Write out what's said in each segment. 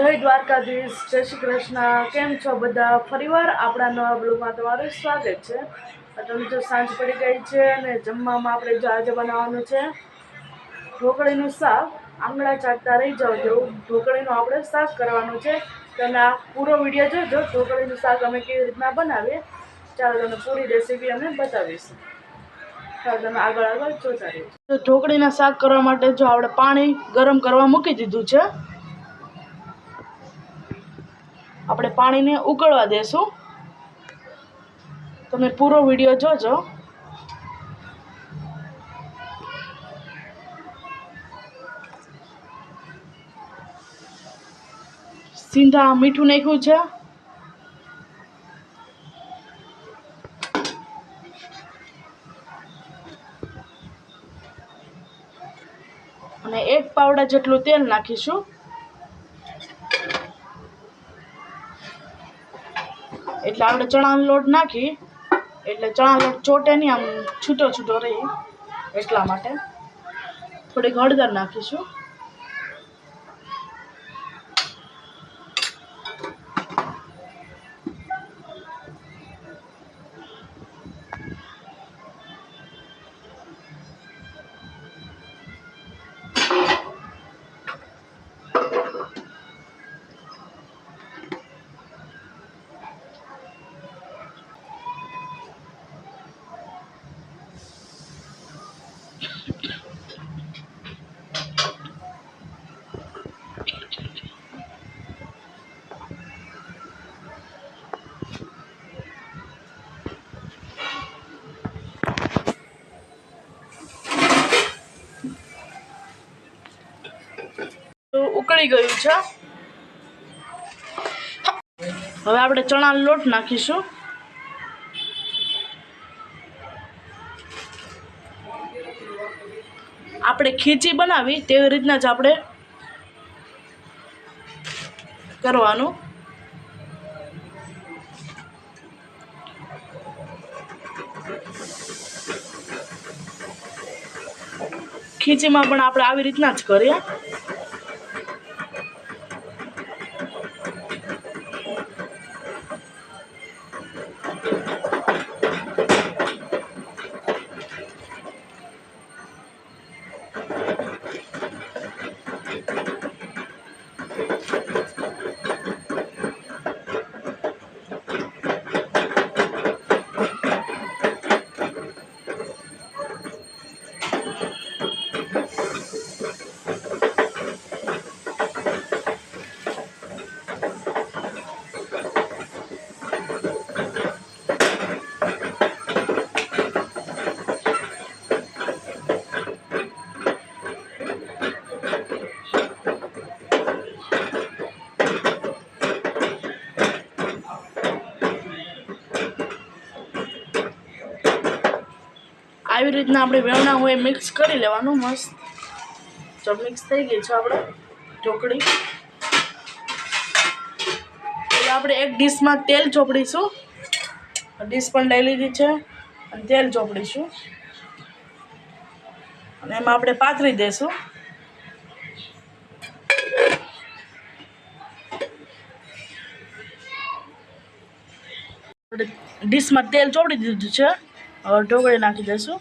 જય દ્વારકાધીશ, જય શ્રી કૃષ્ણ। કેમ છો બધા? ફરીવાર આપણા નવા બ્લોગમાં તમારું સ્વાગત છે। તમે જો સાંજ પડી ગઈ છે અને જમવામાં આપણે જો આજે બનાવવાનું છે ઢોકળીનું શાક। આંગળા ચાટતા રહી જાવ જેવું ઢોકળીનું આપણે શાક કરવાનું છે। તમે આ પૂરો વિડીયો જોજો, ઢોકળીનું શાક અમે કેવી રીતના બનાવીએ। ચાલો તમને પૂરી રેસીપી અમે બતાવીશું। ચાલો તમે આગળ જોતા રહેજો। તો ઢોકળીના શાક કરવા માટે જો આપણે પાણી ગરમ કરવા મૂકી દીધું છે। આપણે પાણીને ઉકળવા દેશું। તમે પૂરો વિડીયો જોજો। સીંધા મીઠું નાખ્યું છે અને 1 પાવડા જેટલું તેલ નાખીશું। એટલે આપણે ચણાનો લોટ નાખી એટલે ચણા લોટ ચોટે નહીં, આમ છૂટો છૂટો રહે એટલા માટે થોડીક હળદર નાખીશું। તો ઉકળી ગયું છે। હવે આપણે ચણાનો લોટ નાખીશું। આપણે ખીચી બનાવી તેવી રીતના જ આપણે કરવાનું। ખીચીમાં પણ આપણે આવી રીતના જ કરીએ। આવી રીતના આપણે વેવણા હોય મિક્સ કરી લેવાનું મસ્ત। જો મિક્સ થઈ ગઈ છે આપણે ઢોકળી, એટલે આપણે એક ડીશમાં તેલ ચોપડીશું। ડીશ પણ લઈ લીધી છે અને તેલ ચોપડીશું અને એમાં આપણે પાથરી દઈશું। ડીશમાં તેલ ચોપડી દીધું છે, હવે ઢોકળી નાખી દઈશું।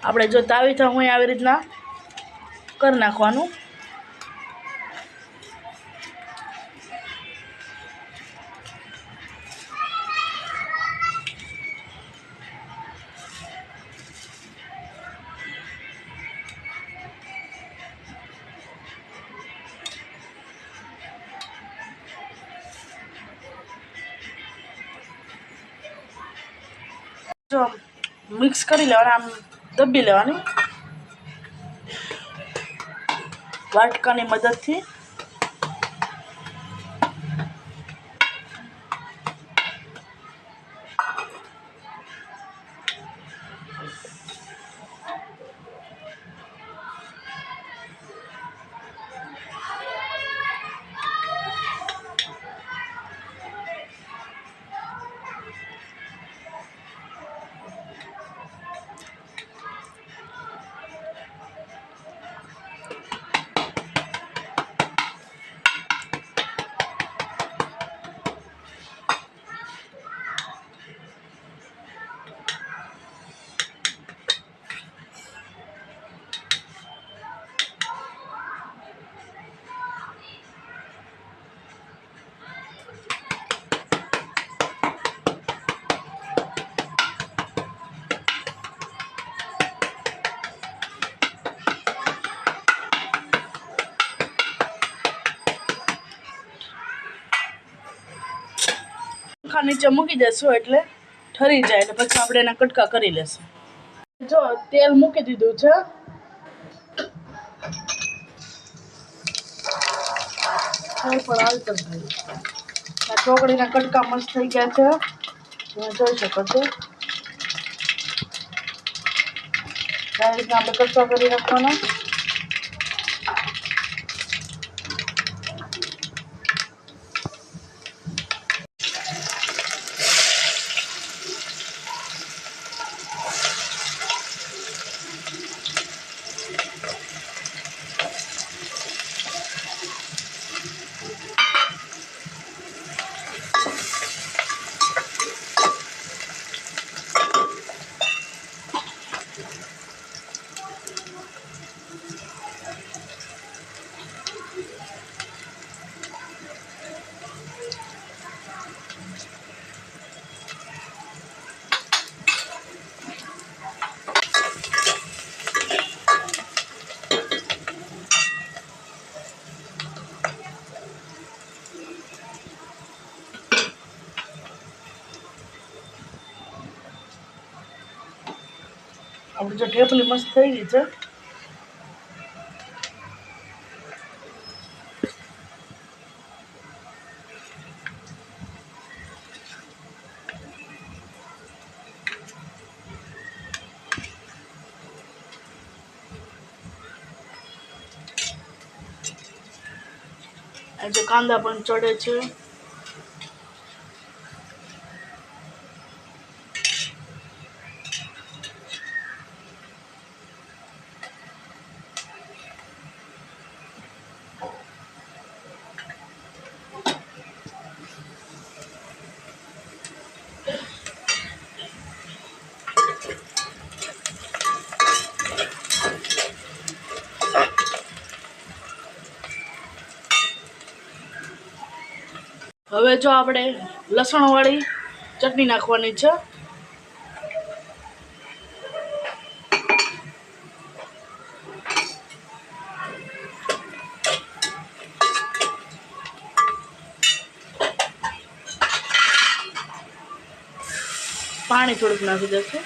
આપણે જો તાવીથા હોય આવી રીતના કરી નાખવાનું। જો મિક્સ કરી લેવાના, આમ દબી લેવાની વાટકાની મદદથી। પંખા નીચે મૂકી દેશું એટલે ઠરી જાય એટલે પછી આપણે એના કટકા કરી લેશું. જો તેલ મૂકી દીધું છે. પણ હાલતો ભાઈ આ ઢોકળીના કટકા મસ્ત થઈ ગયા છે. તમે જોઈ શકો છો. આ રીતના આપણે કટકા કરી રાખવાના. આપણી જો ઢેપલી મસ્ત થઈ ગઈ છે. આજે કાંદા પણ ચડે છે. હવે જો આપણે લસણવાળી ચટણી નાખવાની છે. પાણી થોડુંક નાખી દઈશું.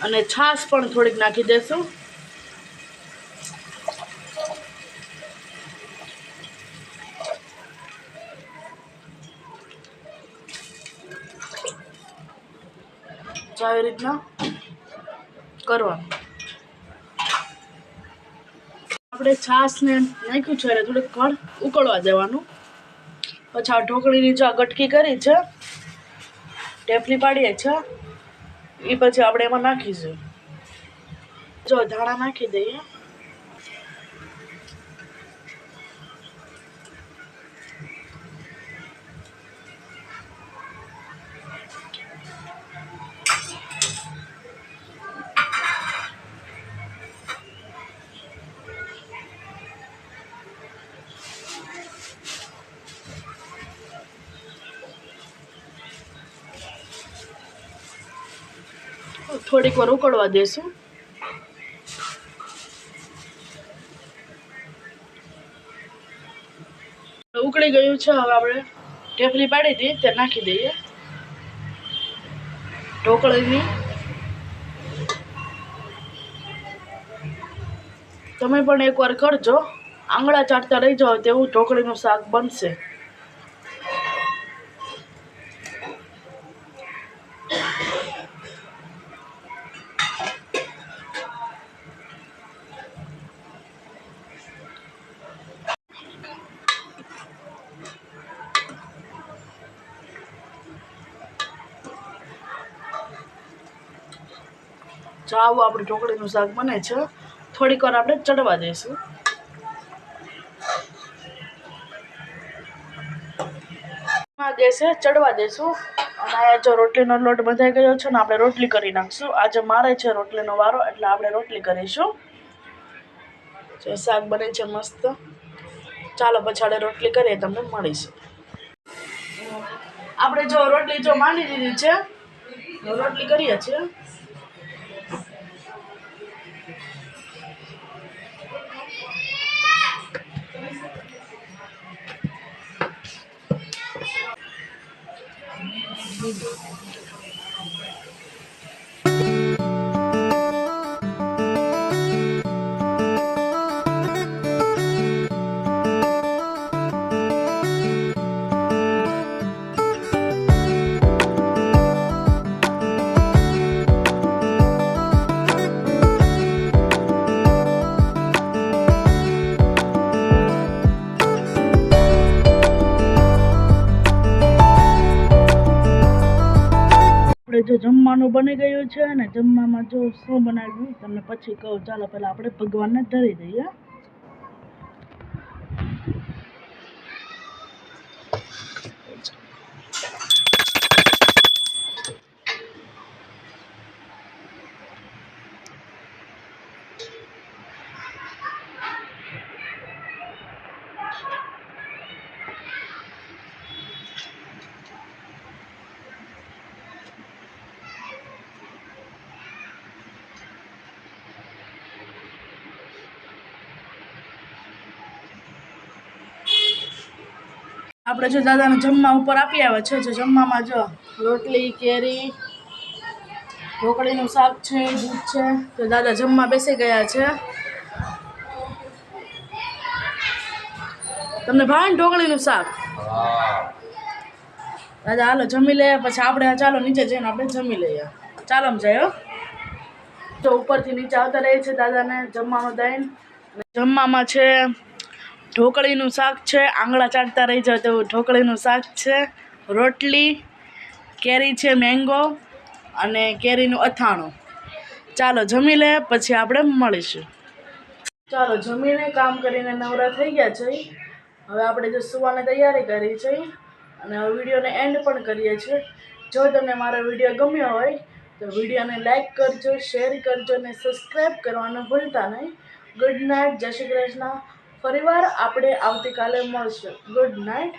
અને છાશ પણ થોડીક નાખી દઈશું. આવી રીતના કરવાનું. આપણે છાશને નાખ્યું છે એટલે થોડીક કણ ઉકળવા દેવાનું. પછી આ ઢોકળીની જો ગટકી કરી છે, ઢેફલી પાડીએ છે, એ પછી આપણે એમાં નાખીશું. જો ધાણા નાખી દઈએ. થોડીક વાર ઉકળવા દેશું. ઉકળી ગયું છે. હવે આપણે ઢેફલી પાડી હતી તે નાખી દઈએ ઢોકળીની. તમે પણ એકવાર કરજો. આંગળા ચાટતા રહી જાઓ તેવું ઢોકળીનું શાક બનશે. જો આવું આપણે ઢોકળીનું શાક બને છે. થોડીક વાર આપણે ચડવા દઈશું. ગેસે ચડવા દઈશું. અને અહીંયા જો રોટલીનો લોટ બંધાઈ ગયો છે ને આપણે રોટલી કરી નાખશું. આજે મારે છે રોટલીનો વારો એટલે આપણે રોટલી કરીશું. જો શાક બને છે મસ્ત. ચાલો પછાડે રોટલી કરીએ તમને મળીશું. આપણે જો રોટલી જો માંડી દીધી છે, રોટલી કરીએ છીએ. જો જમવાનું બની ગયું છે ને જમવામાં જો શું બનાવ્યું તમને પછી કહું. ચાલો પહેલાં આપણે ભગવાનને ધરી દઈએ. આપણે જો દાદાને જમવા ઉપર આપી આવ્યા છે. જો જમવામાં જો રોટલી, કેરી, ઢોકળીનું શાક છે, દૂધ છે. તો દાદા જમવા બેસી ગયા છે. તમને ભાવે ને ઢોકળીનું શાક? દાદા હાલો જમી લે, પછી આપણે ચાલો નીચે જઈને આપણે જમી લઈએ. ચાલો જાય હો. તો ઉપરથી નીચે આવતા રહે છે દાદાને જમવાનું દઈને. જમવામાં છે ઢોકળીનું શાક છે, આંગળા ચાટતા રહી જાય તેવું ઢોકળીનું શાક છે, રોટલી, કેરી છે મેંગો અને કેરીનું અથાણું. ચાલો જમી લે પછી આપણે મળીશું. ચાલો જમીને કામ કરીને નવરા થઈ ગયા છે. હવે આપણે જો સુવાની તૈયારી કરી છે અને હવે વિડીયોને એન્ડ પણ કરીએ છીએ. જો તમને મારો વિડીયો ગમ્યો હોય તો વિડીયોને લાઈક કરજો, શેર કરજો અને સબસ્ક્રાઈબ કરવાનું ભૂલતા નહીં. ગુડ નાઇટ, જય શ્રી કૃષ્ણ. ફરીવાર આપણે આવતીકાલે મળશું. Good night.